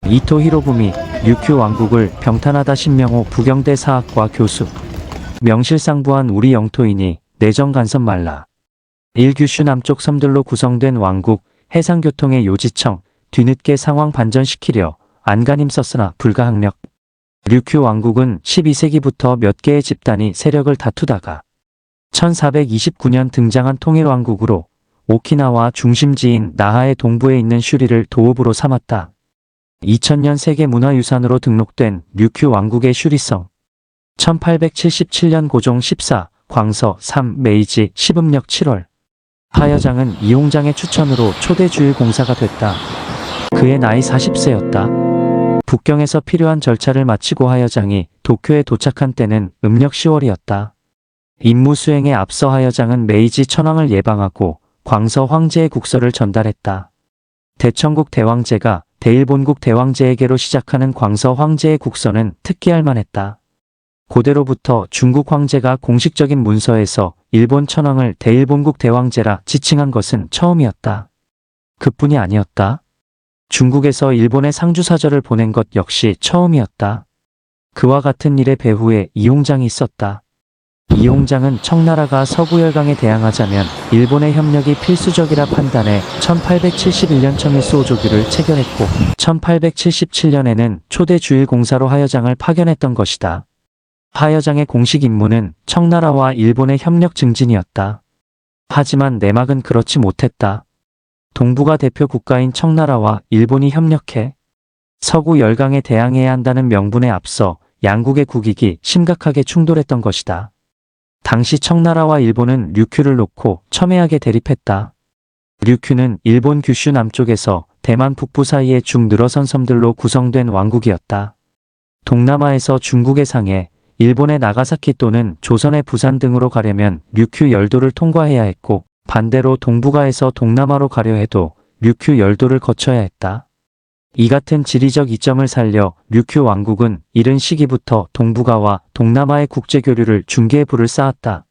이토 히로부미, 류큐 왕국을 병탄하다. 신명호 부경대 사학과 교수. 명실상부한 우리 영토이니 내정 간섭 말라. 1규슈 남쪽 섬들로 구성된 왕국, 해상교통의 요지청, 뒤늦게 상황 반전시키려 안간힘 썼으나 불가항력. 류큐 왕국은 12세기부터 몇 개의 집단이 세력을 다투다가 1429년 등장한 통일왕국으로 오키나와 중심지인 나하의 동부에 있는 슈리를 도읍으로 삼았다. 2000년 세계문화유산으로 등록된 류큐 왕국의 슈리성. 1877년 고종 14, 광서 3, 메이지 10음력 7월. 하여장은 이홍장의 추천으로 초대 주일 공사가 됐다. 그의 나이 40세였다. 북경에서 필요한 절차를 마치고 하여장이 도쿄에 도착한 때는 음력 10월이었다. 임무 수행에 앞서 하여장은 메이지 천황을 예방하고 광서 황제의 국서를 전달했다. 대천국 대왕제가 대일본국 대왕제에게로 시작하는 광서 황제의 국서는 특기할 만했다. 고대로부터 중국 황제가 공식적인 문서에서 일본 천황을 대일본국 대왕제라 지칭한 것은 처음이었다. 그뿐이 아니었다. 중국에서 일본에 상주사절을 보낸 것 역시 처음이었다. 그와 같은 일의 배후에 이홍장이 있었다. 이홍장은 청나라가 서구열강에 대항하자면 일본의 협력이 필수적이라 판단해 1871년 청일소 오조규를 체결했고 1877년에는 초대 주일 공사로 하여장을 파견했던 것이다. 하여장의 공식 임무는 청나라와 일본의 협력 증진이었다. 하지만 내막은 그렇지 못했다. 동북아 대표 국가인 청나라와 일본이 협력해 서구 열강에 대항해야 한다는 명분에 앞서 양국의 국익이 심각하게 충돌했던 것이다. 당시 청나라와 일본은 류큐를 놓고 첨예하게 대립했다. 류큐는 일본 규슈 남쪽에서 대만 북부 사이의 쭉 늘어선 섬들로 구성된 왕국이었다. 동남아에서 중국의 상해, 일본의 나가사키 또는 조선의 부산 등으로 가려면 류큐 열도를 통과해야 했고 반대로 동북아에서 동남아로 가려 해도 류큐 열도를 거쳐야 했다. 이 같은 지리적 이점을 살려 류큐 왕국은 이른 시기부터 동북아와 동남아의 국제교류를 중개의 불을 쌓았다.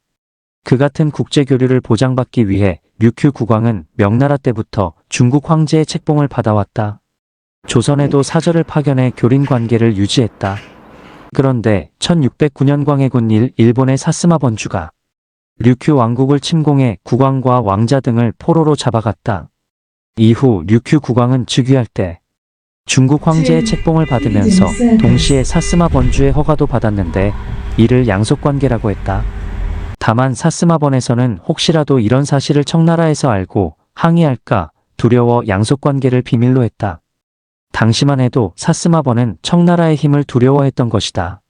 그 같은 국제교류를 보장받기 위해 류큐 국왕은 명나라 때부터 중국 황제의 책봉을 받아왔다. 조선에도 사절을 파견해 교린 관계를 유지했다. 그런데 1609년 광해군 일본의 사스마 번주가 류큐 왕국을 침공해 국왕과 왕자 등을 포로로 잡아갔다. 이후 류큐 국왕은 즉위할 때 중국 황제의 책봉을 받으면서 동시에 사스마 번주의 허가도 받았는데 이를 양속관계라고 했다. 다만 사스마번에서는 혹시라도 이런 사실을 청나라에서 알고 항의할까 두려워 양속관계를 비밀로 했다. 당시만 해도 사스마번은 청나라의 힘을 두려워했던 것이다.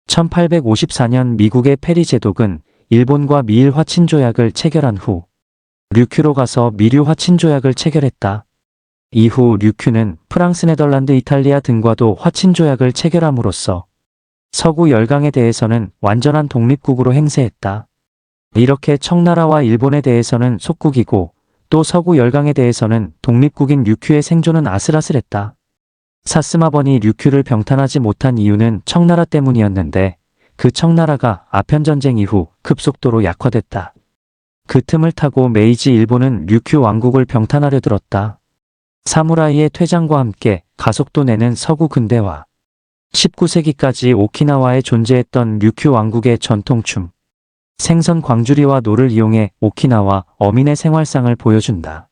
1854년 미국의 페리 제독은 일본과 미일 화친조약을 체결한 후 류큐로 가서 미류 화친조약을 체결했다. 이후 류큐는 프랑스, 네덜란드, 이탈리아 등과도 화친조약을 체결함으로써 서구 열강에 대해서는 완전한 독립국으로 행세했다. 이렇게 청나라와 일본에 대해서는 속국이고 또 서구 열강에 대해서는 독립국인 류큐의 생존은 아슬아슬했다. 사스마번이 류큐를 병탄하지 못한 이유는 청나라 때문이었는데 그 청나라가 아편전쟁 이후 급속도로 약화됐다. 그 틈을 타고 메이지 일본은 류큐 왕국을 병탄하려 들었다. 사무라이의 퇴장과 함께 가속도 내는 서구 근대화. 19세기까지 오키나와에 존재했던 류큐 왕국의 전통춤. 생선 광주리와 노를 이용해 오키나와 어민의 생활상을 보여준다.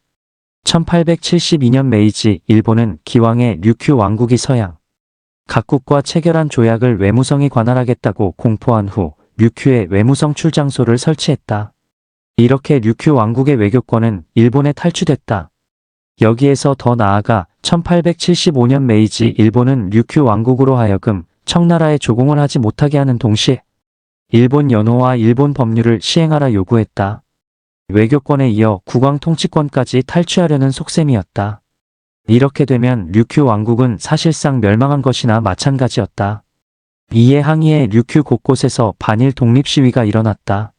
1872년 메이지 일본은 기왕에 류큐 왕국이 서양 각국과 체결한 조약을 외무성이 관할하겠다고 공포한 후 류큐의 외무성 출장소를 설치했다. 이렇게 류큐 왕국의 외교권은 일본에 탈취됐다. 여기에서 더 나아가 1875년 메이지 일본은 류큐 왕국으로 하여금 청나라에 조공을 하지 못하게 하는 동시에 일본 연호와 일본 법률을 시행하라 요구했다. 외교권에 이어 국왕 통치권까지 탈취하려는 속셈이었다. 이렇게 되면 류큐 왕국은 사실상 멸망한 것이나 마찬가지였다. 이에 항의해 류큐 곳곳에서 반일 독립 시위가 일어났다.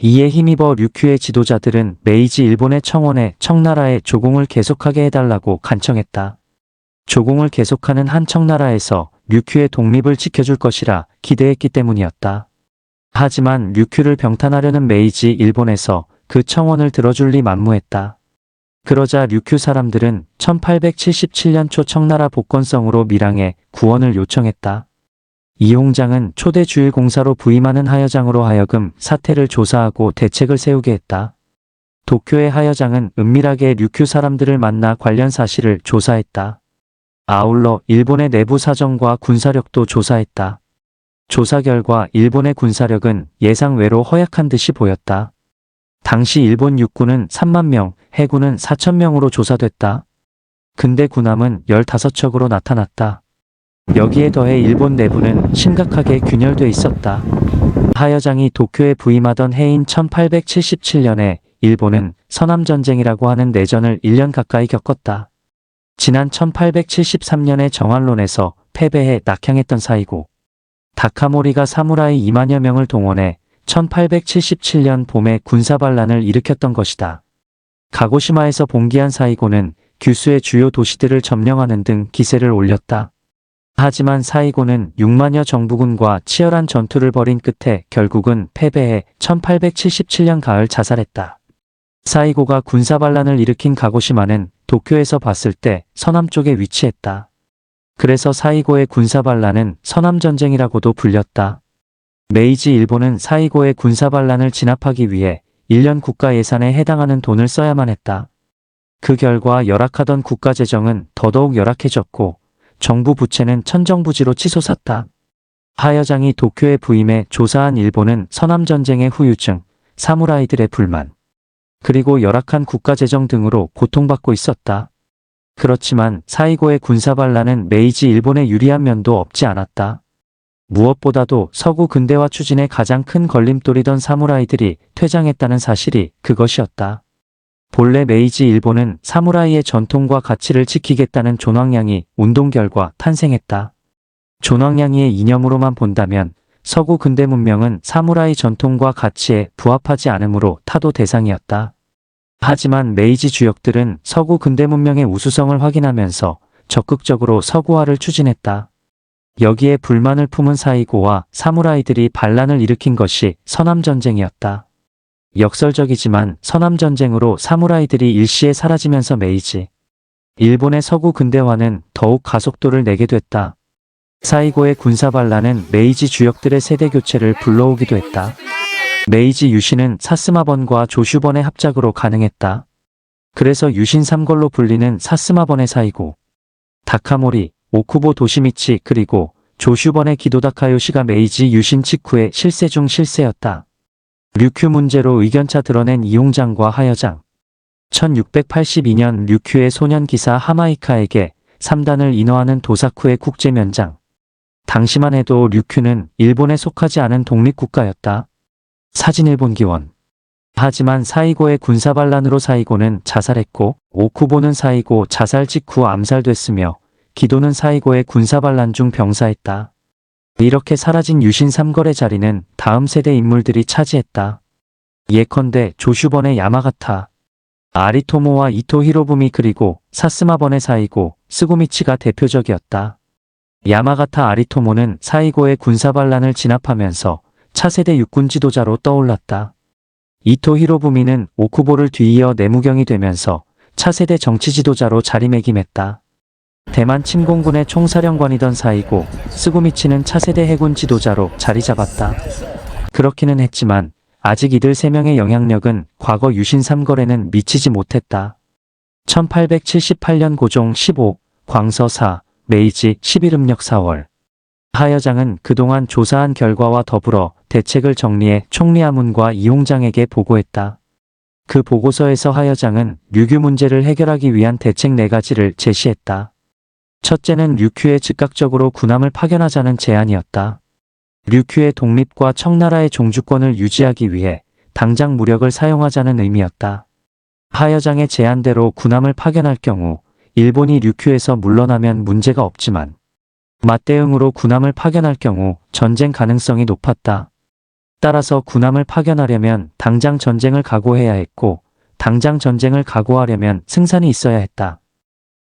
이에 힘입어 류큐의 지도자들은 메이지 일본의 청원에 청나라에 조공을 계속하게 해달라고 간청했다. 조공을 계속하는 한 청나라에서 류큐의 독립을 지켜줄 것이라 기대했기 때문이었다. 하지만 류큐를 병탄하려는 메이지 일본에서 그 청원을 들어줄 리 만무했다. 그러자 류큐 사람들은 1877년 초 청나라 복건성으로 밀항에 구원을 요청했다. 이홍장은 초대 주일공사로 부임하는 하여장으로 하여금 사태를 조사하고 대책을 세우게 했다. 도쿄의 하여장은 은밀하게 류큐 사람들을 만나 관련 사실을 조사했다. 아울러 일본의 내부 사정과 군사력도 조사했다. 조사 결과 일본의 군사력은 예상 외로 허약한 듯이 보였다. 당시 일본 육군은 3만 명, 해군은 4천 명으로 조사됐다. 근데 군함은 15척으로 나타났다. 여기에 더해 일본 내부는 심각하게 균열돼 있었다. 하여장이 도쿄에 부임하던 해인 1877년에 일본은 서남전쟁이라고 하는 내전을 1년 가까이 겪었다. 지난 1873년의 정한론에서 패배해 낙향했던 사이고, 다카모리가 사무라이 2만여 명을 동원해 1877년 봄에 군사반란을 일으켰던 것이다. 가고시마에서 봉기한 사이고는 규수의 주요 도시들을 점령하는 등 기세를 올렸다. 하지만 사이고는 6만여 정부군과 치열한 전투를 벌인 끝에 결국은 패배해 1877년 가을 자살했다. 사이고가 군사반란을 일으킨 가고시마는 도쿄에서 봤을 때 서남쪽에 위치했다. 그래서 사이고의 군사반란은 서남전쟁이라고도 불렸다. 메이지 일본은 사이고의 군사반란을 진압하기 위해 1년 국가 예산에 해당하는 돈을 써야만 했다. 그 결과 열악하던 국가 재정은 더더욱 열악해졌고 정부 부채는 천정부지로 치솟았다. 하여장이 도쿄에 부임해 조사한 일본은 서남전쟁의 후유증, 사무라이들의 불만, 그리고 열악한 국가 재정 등으로 고통받고 있었다. 그렇지만 사이고의 군사반란은 메이지 일본에 유리한 면도 없지 않았다. 무엇보다도 서구 근대화 추진의 가장 큰 걸림돌이던 사무라이들이 퇴장했다는 사실이 그것이었다. 본래 메이지 일본은 사무라이의 전통과 가치를 지키겠다는 존왕양이 운동 결과 탄생했다. 존왕양이의 이념으로만 본다면 서구 근대 문명은 사무라이 전통과 가치에 부합하지 않으므로 타도 대상이었다. 하지만 메이지 주역들은 서구 근대 문명의 우수성을 확인하면서 적극적으로 서구화를 추진했다. 여기에 불만을 품은 사이고와 사무라이들이 반란을 일으킨 것이 서남전쟁이었다. 역설적이지만 서남전쟁으로 사무라이들이 일시에 사라지면서 메이지 일본의 서구 근대화는 더욱 가속도를 내게 됐다. 사이고의 군사반란은 메이지 주역들의 세대교체를 불러오기도 했다. 메이지 유신은 사스마번과 조슈번의 합작으로 가능했다. 그래서 유신 3걸로 불리는 사스마번의 사이고, 다카모리, 오쿠보 도시미치 그리고 조슈번의 기도다카요시가 메이지 유신 직후의 실세 중 실세였다. 류큐 문제로 의견차 드러낸 이홍장과 하여장. 1682년 류큐의 소년기사 하마이카에게 3단을 인허하는 도사쿠의 국제면장. 당시만 해도 류큐는 일본에 속하지 않은 독립국가였다. 사진일본 기원. 하지만 사이고의 군사반란으로 사이고는 자살했고 오쿠보는 사이고 자살 직후 암살됐으며 기도는 사이고의 군사반란 중 병사했다. 이렇게 사라진 유신 3걸의 자리는 다음 세대 인물들이 차지했다. 예컨대 조슈번의 야마가타, 아리토모와 이토 히로부미 그리고 사스마번의 사이고, 스구미치가 대표적이었다. 야마가타 아리토모는 사이고의 군사반란을 진압하면서 차세대 육군 지도자로 떠올랐다. 이토 히로부미는 오쿠보를 뒤이어 내무경이 되면서 차세대 정치 지도자로 자리매김했다. 대만 침공군의 총사령관이던 사이고, 스구미치는 차세대 해군 지도자로 자리 잡았다. 그렇기는 했지만 아직 이들 3명의 영향력은 과거 유신 3걸에는 미치지 못했다. 1878년 고종 15, 광서 4, 메이지 11음력 4월. 하여장은 그동안 조사한 결과와 더불어 대책을 정리해 총리하문과 이홍장에게 보고했다. 그 보고서에서 하여장은 류규 문제를 해결하기 위한 대책 4가지를 제시했다. 첫째는 류큐에 즉각적으로 군함을 파견하자는 제안이었다. 류큐의 독립과 청나라의 종주권을 유지하기 위해 당장 무력을 사용하자는 의미였다. 하여장의 제안대로 군함을 파견할 경우 일본이 류큐에서 물러나면 문제가 없지만 맞대응으로 군함을 파견할 경우 전쟁 가능성이 높았다. 따라서 군함을 파견하려면 당장 전쟁을 각오해야 했고 당장 전쟁을 각오하려면 승산이 있어야 했다.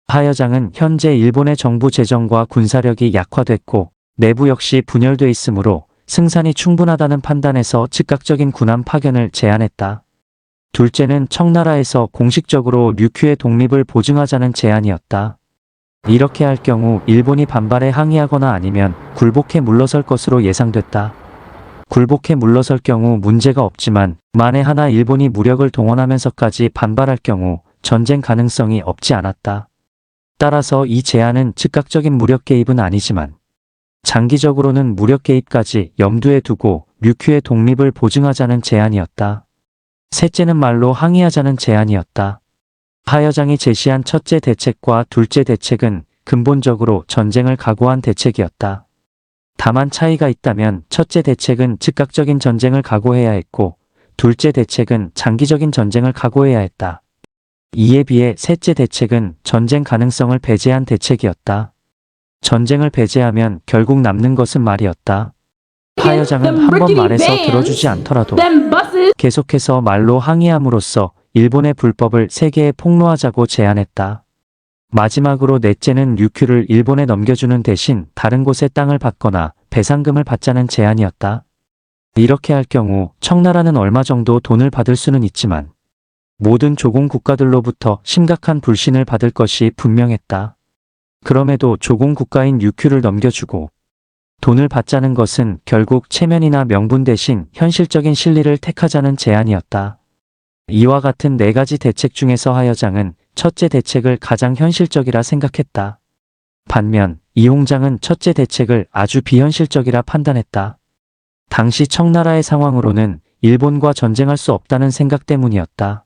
하여장은 현재 일본의 정부 재정과 군사력이 약화됐고 내부 역시 분열돼 있으므로 승산이 충분하다는 판단에서 즉각적인 군함 파견을 제안했다. 둘째는 청나라에서 공식적으로 류큐의 독립을 보증하자는 제안이었다. 이렇게 할 경우 일본이 반발에 항의하거나 아니면 굴복해 물러설 것으로 예상됐다. 굴복해 물러설 경우 문제가 없지만 만에 하나 일본이 무력을 동원하면서까지 반발할 경우 전쟁 가능성이 없지 않았다. 따라서 이 제안은 즉각적인 무력 개입은 아니지만 장기적으로는 무력 개입까지 염두에 두고 류큐의 독립을 보증하자는 제안이었다. 셋째는 말로 항의하자는 제안이었다. 하여장이 제시한 첫째 대책과 둘째 대책은 근본적으로 전쟁을 각오한 대책이었다. 다만 차이가 있다면 첫째 대책은 즉각적인 전쟁을 각오해야 했고 둘째 대책은 장기적인 전쟁을 각오해야 했다. 이에 비해 셋째 대책은 전쟁 가능성을 배제한 대책이었다. 전쟁을 배제하면 결국 남는 것은 말이었다. 하여장은 한 번 말해서 들어주지 않더라도 계속해서 말로 항의함으로써 일본의 불법을 세계에 폭로하자고 제안했다. 마지막으로 넷째는 류큐를 일본에 넘겨주는 대신 다른 곳에 땅을 받거나 배상금을 받자는 제안이었다. 이렇게 할 경우 청나라는 얼마 정도 돈을 받을 수는 있지만 모든 조공 국가들로부터 심각한 불신을 받을 것이 분명했다. 그럼에도 조공 국가인 류큐를 넘겨주고 돈을 받자는 것은 결국 체면이나 명분 대신 현실적인 실리를 택하자는 제안이었다. 이와 같은 네 가지 대책 중에서 하여장은 첫째 대책을 가장 현실적이라 생각했다. 반면 이홍장은 첫째 대책을 아주 비현실적이라 판단했다. 당시 청나라의 상황으로는 일본과 전쟁할 수 없다는 생각 때문이었다.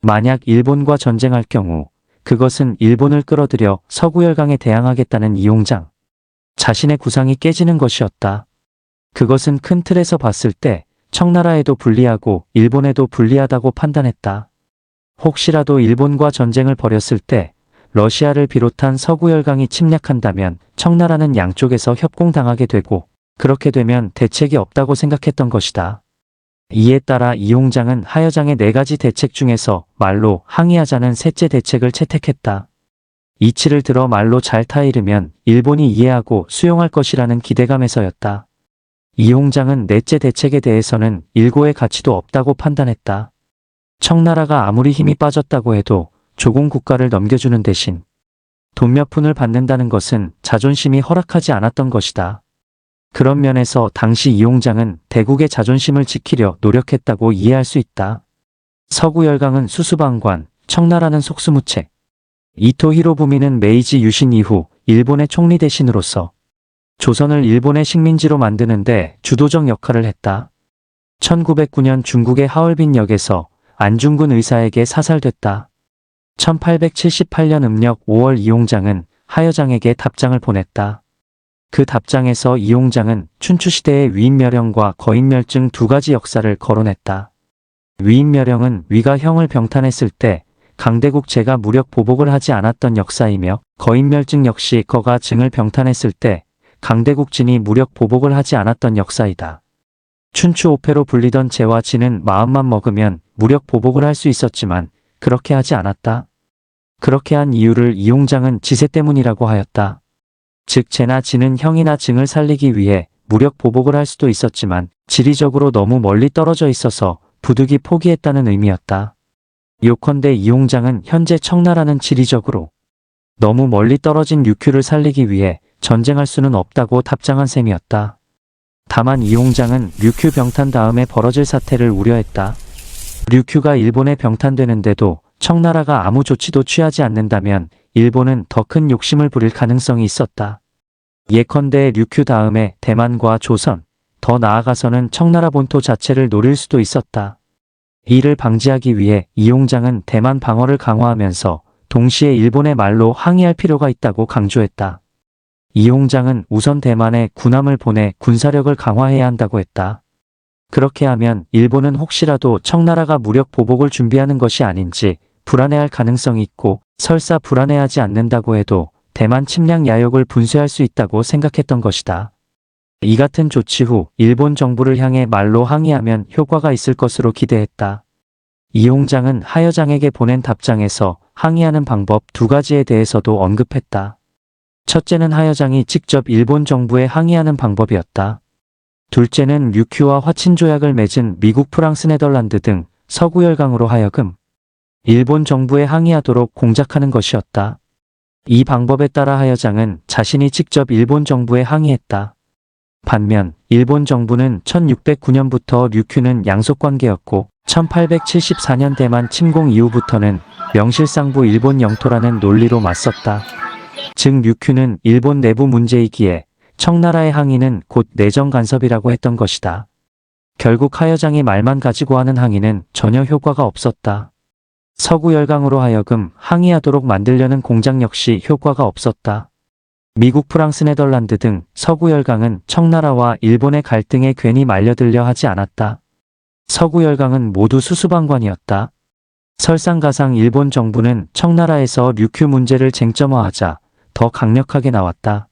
만약 일본과 전쟁할 경우 그것은 일본을 끌어들여 서구열강에 대항하겠다는 이홍장 자신의 구상이 깨지는 것이었다. 그것은 큰 틀에서 봤을 때 청나라에도 불리하고 일본에도 불리하다고 판단했다. 혹시라도 일본과 전쟁을 벌였을 때 러시아를 비롯한 서구열강이 침략한다면 청나라는 양쪽에서 협공당하게 되고 그렇게 되면 대책이 없다고 생각했던 것이다. 이에 따라 이홍장은 하여장의 네 가지 대책 중에서 말로 항의하자는 셋째 대책을 채택했다. 이치를 들어 말로 잘 타이르면 일본이 이해하고 수용할 것이라는 기대감에서였다. 이홍장은 넷째 대책에 대해서는 일고의 가치도 없다고 판단했다. 청나라가 아무리 힘이 빠졌다고 해도 조공 국가를 넘겨주는 대신 돈 몇 푼을 받는다는 것은 자존심이 허락하지 않았던 것이다. 그런 면에서 당시 이홍장은 대국의 자존심을 지키려 노력했다고 이해할 수 있다. 서구열강은 수수방관, 청나라는 속수무책. 이토 히로부미는 메이지 유신 이후 일본의 총리 대신으로서 조선을 일본의 식민지로 만드는데 주도적 역할을 했다. 1909년 중국의 하얼빈 역에서 안중근 의사에게 사살됐다. 1878년 음력 5월 이홍장은 하여장에게 답장을 보냈다. 그 답장에서 이홍장은 춘추시대의 위인멸형과 거인멸증 두 가지 역사를 거론했다. 위인멸형은 위가 형을 병탄했을 때 강대국 제가 무력 보복을 하지 않았던 역사이며 거인멸증 역시 거가 증을 병탄했을 때 강대국 진이 무력 보복을 하지 않았던 역사이다. 춘추오패로 불리던 제와 진은 마음만 먹으면 무력 보복을 할 수 있었지만 그렇게 하지 않았다. 그렇게 한 이유를 이홍장은 지세 때문이라고 하였다. 즉 제나 진은 형이나 증을 살리기 위해 무력 보복을 할 수도 있었지만 지리적으로 너무 멀리 떨어져 있어서 부득이 포기했다는 의미였다. 요컨대 이홍장은 현재 청나라는 지리적으로 너무 멀리 떨어진 류큐를 살리기 위해 전쟁할 수는 없다고 답장한 셈이었다. 다만 이홍장은 류큐 병탄 다음에 벌어질 사태를 우려했다. 류큐가 일본에 병탄되는데도 청나라가 아무 조치도 취하지 않는다면 일본은 더 큰 욕심을 부릴 가능성이 있었다. 예컨대 류큐 다음에 대만과 조선, 더 나아가서는 청나라 본토 자체를 노릴 수도 있었다. 이를 방지하기 위해 이홍장은 대만 방어를 강화하면서 동시에 일본의 말로 항의할 필요가 있다고 강조했다. 이홍장은 우선 대만에 군함을 보내 군사력을 강화해야 한다고 했다. 그렇게 하면 일본은 혹시라도 청나라가 무력 보복을 준비하는 것이 아닌지 불안해할 가능성이 있고 설사 불안해하지 않는다고 해도 대만 침략 야욕을 분쇄할 수 있다고 생각했던 것이다. 이 같은 조치 후 일본 정부를 향해 말로 항의하면 효과가 있을 것으로 기대했다. 이홍장은 하여장에게 보낸 답장에서 항의하는 방법 두 가지에 대해서도 언급했다. 첫째는 하여장이 직접 일본 정부에 항의하는 방법이었다. 둘째는 류큐와 화친조약을 맺은 미국, 프랑스, 네덜란드 등 서구열강으로 하여금 일본 정부에 항의하도록 공작하는 것이었다. 이 방법에 따라 하여장은 자신이 직접 일본 정부에 항의했다. 반면 일본 정부는 1609년부터 류큐는 양속관계였고 1874년 대만 침공 이후부터는 명실상부 일본 영토라는 논리로 맞섰다. 즉 류큐는 일본 내부 문제이기에 청나라의 항의는 곧 내정 간섭이라고 했던 것이다. 결국 하여장이 말만 가지고 하는 항의는 전혀 효과가 없었다. 서구열강으로 하여금 항의하도록 만들려는 공작 역시 효과가 없었다. 미국, 프랑스, 네덜란드 등 서구열강은 청나라와 일본의 갈등에 괜히 말려들려 하지 않았다. 서구열강은 모두 수수방관이었다. 설상가상 일본 정부는 청나라에서 류큐 문제를 쟁점화하자 더 강력하게 나왔다.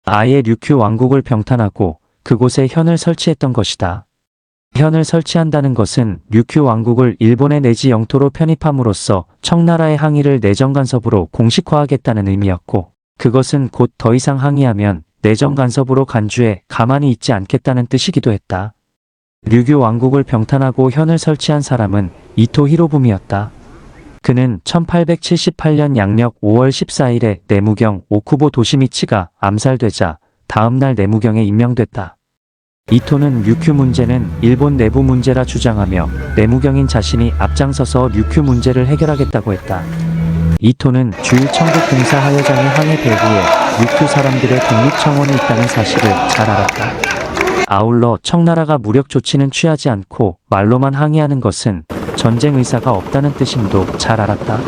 아예 류큐 왕국을 병탄하고 그곳에 현을 설치했던 것이다. 현을 설치한다는 것은 류큐 왕국을 일본의 내지 영토로 편입함으로써 청나라의 항의를 내정 간섭으로 공식화하겠다는 의미였고, 그것은 곧 더 이상 항의하면 내정 간섭으로 간주해 가만히 있지 않겠다는 뜻이기도 했다. 류큐 왕국을 병탄하고 현을 설치한 사람은 이토 히로부미였다. 그는 1878년 양력 5월 14일에 내무경 오쿠보 도시미치가 암살되자 다음날 내무경에 임명됐다. 이토는 류큐 문제는 일본 내부 문제라 주장하며 내무경인 자신이 앞장서서 류큐 문제를 해결하겠다고 했다. 이토는 주일 청국 공사 하여장의 항해 배후에 류큐 사람들의 독립청원이 있다는 사실을 잘 알았다. 아울러 청나라가 무력 조치는 취하지 않고 말로만 항의하는 것은 전쟁 의사가 없다는 뜻임도 잘 알았다.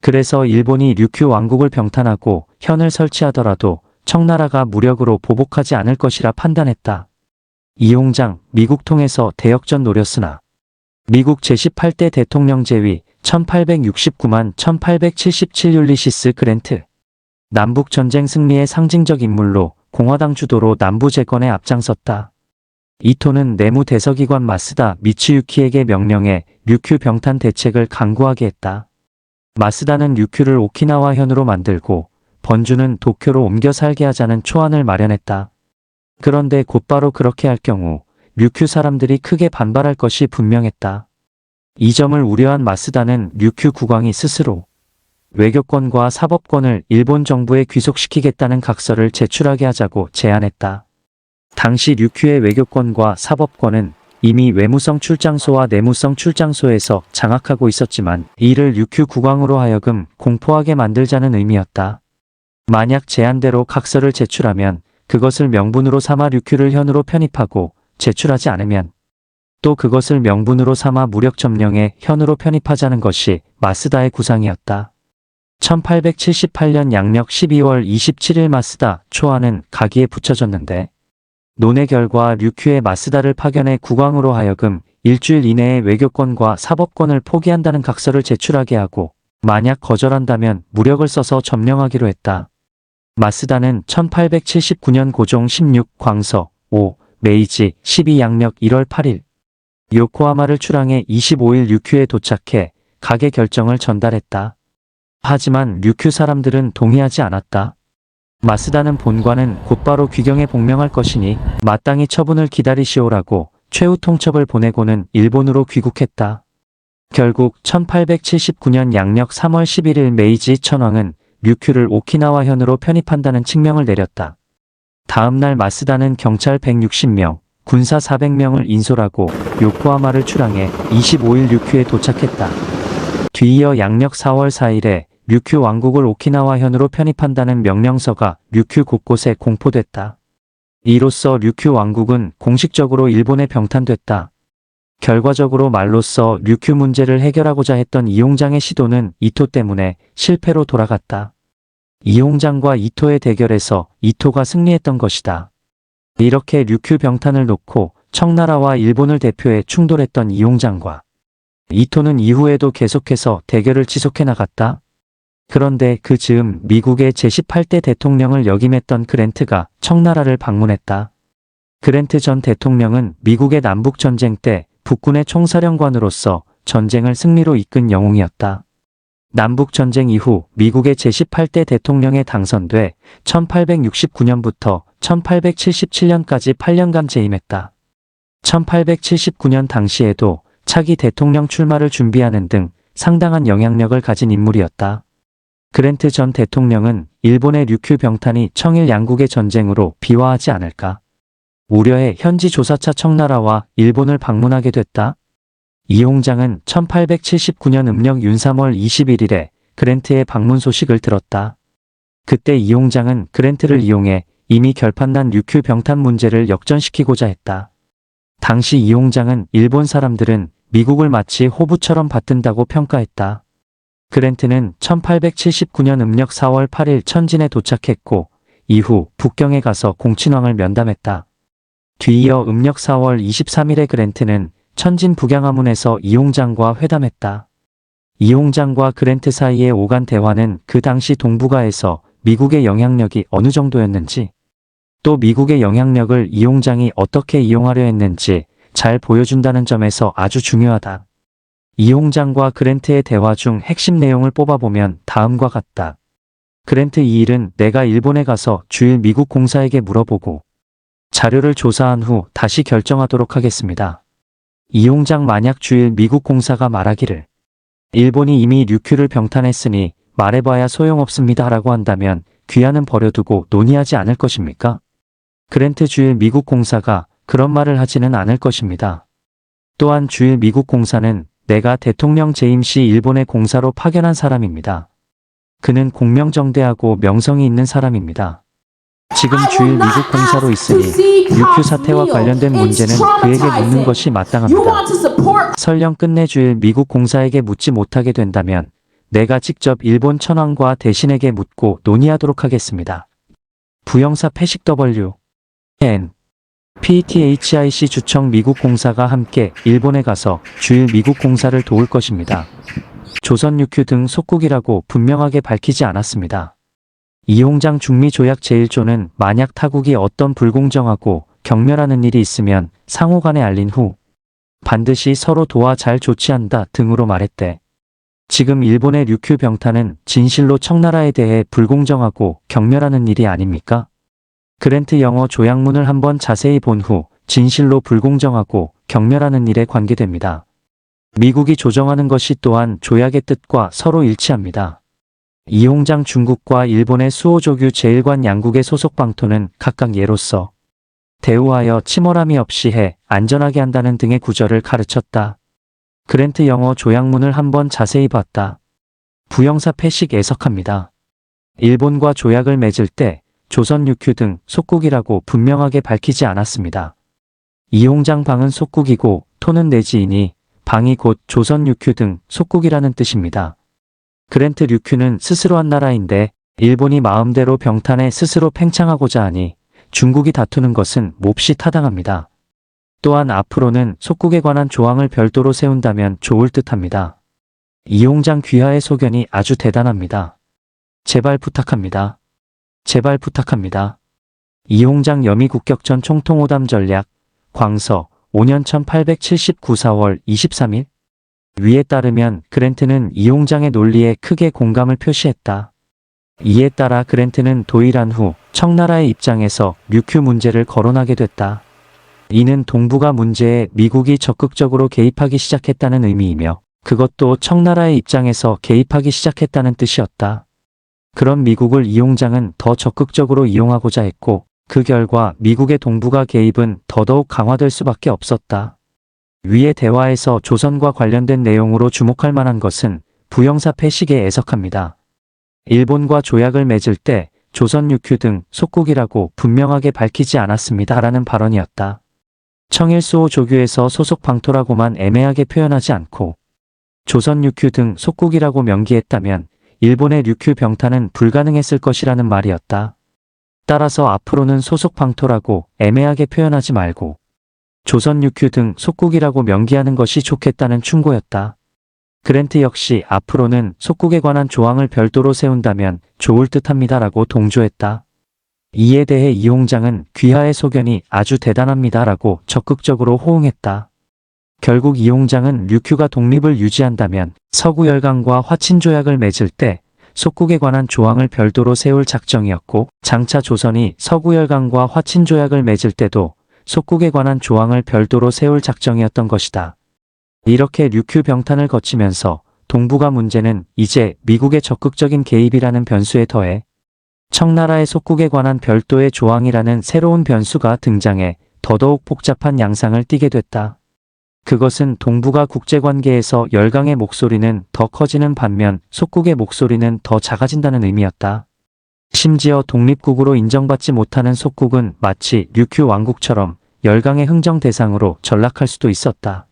그래서 일본이 류큐 왕국을 병탄하고 현을 설치하더라도 청나라가 무력으로 보복하지 않을 것이라 판단했다. 이홍장, 미국 통해서 대역전 노렸으나 미국 제18대 대통령 제위 1869만 1877 율리시스 그랜트, 남북전쟁 승리의 상징적 인물로 공화당 주도로 남부 재건에 앞장섰다. 이토는 내무 대서기관 마쓰다 미츠유키에게 명령해 류큐 병탄 대책을 강구하게 했다. 마쓰다는 류큐를 오키나와 현으로 만들고 번주는 도쿄로 옮겨 살게 하자는 초안을 마련했다. 그런데 곧바로 그렇게 할 경우 류큐 사람들이 크게 반발할 것이 분명했다. 이 점을 우려한 마쓰다는 류큐 국왕이 스스로 외교권과 사법권을 일본 정부에 귀속시키겠다는 각서를 제출하게 하자고 제안했다. 당시 류큐의 외교권과 사법권은 이미 외무성 출장소와 내무성 출장소에서 장악하고 있었지만 이를 류큐 국왕으로 하여금 공포하게 만들자는 의미였다. 만약 제안대로 각서를 제출하면 그것을 명분으로 삼아 류큐를 현으로 편입하고 제출하지 않으면 또 그것을 명분으로 삼아 무력 점령해 현으로 편입하자는 것이 마쓰다의 구상이었다. 1878년 양력 12월 27일 마쓰다 초안은 가기에 붙여졌는데 논의 결과 류큐의 마쓰다를 파견해 국왕으로 하여금 일주일 이내에 외교권과 사법권을 포기한다는 각서를 제출하게 하고 만약 거절한다면 무력을 써서 점령하기로 했다. 마쓰다는 1879년 고종 16 광서 5 메이지 12 양력 1월 8일 요코하마를 출항해 25일 류큐에 도착해 가게 결정을 전달했다. 하지만 류큐 사람들은 동의하지 않았다. 마쓰다는 본관은 곧바로 귀경에 복명할 것이니 마땅히 처분을 기다리시오라고 최후 통첩을 보내고는 일본으로 귀국했다. 결국 1879년 양력 3월 11일 메이지 천황은 류큐를 오키나와 현으로 편입한다는 칙명을 내렸다. 다음날 마쓰다는 경찰 160명, 군사 400명을 인솔하고 요코하마를 출항해 25일 류큐에 도착했다. 뒤이어 양력 4월 4일에 류큐 왕국을 오키나와 현으로 편입한다는 명령서가 류큐 곳곳에 공포됐다. 이로써 류큐 왕국은 공식적으로 일본에 병탄됐다. 결과적으로 말로써 류큐 문제를 해결하고자 했던 이홍장의 시도는 이토 때문에 실패로 돌아갔다. 이홍장과 이토의 대결에서 이토가 승리했던 것이다. 이렇게 류큐 병탄을 놓고 청나라와 일본을 대표해 충돌했던 이홍장과 이토는 이후에도 계속해서 대결을 지속해 나갔다. 그런데 그 즈음 미국의 제18대 대통령을 역임했던 그랜트가 청나라를 방문했다. 그랜트 전 대통령은 미국의 남북전쟁 때 북군의 총사령관으로서 전쟁을 승리로 이끈 영웅이었다. 남북전쟁 이후 미국의 제18대 대통령에 당선돼 1869년부터 1877년까지 8년간 재임했다. 1879년 당시에도 차기 대통령 출마를 준비하는 등 상당한 영향력을 가진 인물이었다. 그랜트 전 대통령은 일본의 류큐 병탄이 청일 양국의 전쟁으로 비화하지 않을까 우려해 현지 조사차 청나라와 일본을 방문하게 됐다. 이홍장은 1879년 음력 윤 3월 21일에 그랜트의 방문 소식을 들었다. 그때 이홍장은 그랜트를 이용해 이미 결판난 류큐 병탄 문제를 역전시키고자 했다. 당시 이홍장은 일본 사람들은 미국을 마치 호부처럼 받든다고 평가했다. 그랜트는 1879년 음력 4월 8일 천진에 도착했고 이후 북경에 가서 공친왕을 면담했다. 뒤이어 음력 4월 23일에 그랜트는 천진 북양하문에서 이홍장과 회담했다. 이홍장과 그랜트 사이의 오간 대화는 그 당시 동북아에서 미국의 영향력이 어느 정도였는지 또 미국의 영향력을 이홍장이 어떻게 이용하려 했는지 잘 보여준다는 점에서 아주 중요하다. 이홍장과 그랜트의 대화 중 핵심 내용을 뽑아보면 다음과 같다. 그랜트 이 일은 내가 일본에 가서 주일 미국 공사에게 물어보고 자료를 조사한 후 다시 결정하도록 하겠습니다. 이홍장 만약 주일 미국 공사가 말하기를 일본이 이미 류큐를 병탄했으니 말해봐야 소용없습니다 라고 한다면 귀하는 버려두고 논의하지 않을 것입니까? 그랜트 주일 미국 공사가 그런 말을 하지는 않을 것입니다. 또한 주일 미국 공사는 내가 대통령 재임 시 일본의 공사로 파견한 사람입니다. 그는 공명정대하고 명성이 있는 사람입니다. 지금 주일 미국 공사로 있으니 류큐 사태와 관련된 문제는 그에게 묻는 것이 마땅합니다. 설령 끝내 주일 미국 공사에게 묻지 못하게 된다면 내가 직접 일본 천황과 대신에게 묻고 논의하도록 하겠습니다. 부영사 패식 W N PTHIC 주청 미국 공사가 함께 일본에 가서 주일 미국 공사를 도울 것입니다. 조선 류큐 등 속국이라고 분명하게 밝히지 않았습니다. 이홍장 중미 조약 제1조는 만약 타국이 어떤 불공정하고 경멸하는 일이 있으면 상호간에 알린 후 반드시 서로 도와 잘 조치한다 등으로 말했대. 지금 일본의 류큐 병탄은 진실로 청나라에 대해 불공정하고 경멸하는 일이 아닙니까? 그랜트 영어 조약문을 한번 자세히 본 후 진실로 불공정하고 경멸하는 일에 관계됩니다. 미국이 조정하는 것이 또한 조약의 뜻과 서로 일치합니다. 이홍장 중국과 일본의 수호조규 제1관 양국의 소속 방토는 각각 예로서 대우하여 침몰함이 없이 해 안전하게 한다는 등의 구절을 가르쳤다. 그랜트 영어 조약문을 한번 자세히 봤다. 부영사 패식 애석합니다. 일본과 조약을 맺을 때 조선 류큐 등 속국이라고 분명하게 밝히지 않았습니다. 이홍장 방은 속국이고 토는 내지이니 방이 곧 조선 류큐 등 속국이라는 뜻입니다. 그랜트 류큐는 스스로 한 나라인데 일본이 마음대로 병탄에 스스로 팽창하고자 하니 중국이 다투는 것은 몹시 타당합니다. 또한 앞으로는 속국에 관한 조항을 별도로 세운다면 좋을 듯합니다. 이홍장 귀하의 소견이 아주 대단합니다. 제발 부탁합니다. 제발 부탁합니다. 이홍장 여미국격전 총통오담 전략 광서 5년 1879 4월 23일 위에 따르면 그랜트는 이홍장의 논리에 크게 공감을 표시했다. 이에 따라 그랜트는 도일한 후 청나라의 입장에서 류큐 문제를 거론하게 됐다. 이는 동북아 문제에 미국이 적극적으로 개입하기 시작했다는 의미이며 그것도 청나라의 입장에서 개입하기 시작했다는 뜻이었다. 그런 미국을 이홍장은 더 적극적으로 이용하고자 했고 그 결과 미국의 동북아 개입은 더더욱 강화될 수밖에 없었다. 위의 대화에서 조선과 관련된 내용으로 주목할 만한 것은 부영사 패식에 애석합니다. 일본과 조약을 맺을 때 조선 류큐 등 속국이라고 분명하게 밝히지 않았습니다 라는 발언이었다. 청일수호 조규에서 소속 방토라고만 애매하게 표현하지 않고 조선 류큐 등 속국이라고 명기했다면 일본의 류큐 병탄은 불가능했을 것이라는 말이었다. 따라서 앞으로는 소속 방토라고 애매하게 표현하지 말고 조선 류큐 등 속국이라고 명기하는 것이 좋겠다는 충고였다. 그랜트 역시 앞으로는 속국에 관한 조항을 별도로 세운다면 좋을 듯합니다라고 동조했다. 이에 대해 이홍장은 귀하의 소견이 아주 대단합니다라고 적극적으로 호응했다. 결국 이홍장은 류큐가 독립을 유지한다면 서구열강과 화친조약을 맺을 때 속국에 관한 조항을 별도로 세울 작정이었고 장차 조선이 서구열강과 화친조약을 맺을 때도 속국에 관한 조항을 별도로 세울 작정이었던 것이다. 이렇게 류큐 병탄을 거치면서 동북아 문제는 이제 미국의 적극적인 개입이라는 변수에 더해 청나라의 속국에 관한 별도의 조항이라는 새로운 변수가 등장해 더더욱 복잡한 양상을 띠게 됐다. 그것은 동북아 국제관계에서 열강의 목소리는 더 커지는 반면 속국의 목소리는 더 작아진다는 의미였다. 심지어 독립국으로 인정받지 못하는 속국은 마치 류큐 왕국처럼 열강의 흥정 대상으로 전락할 수도 있었다.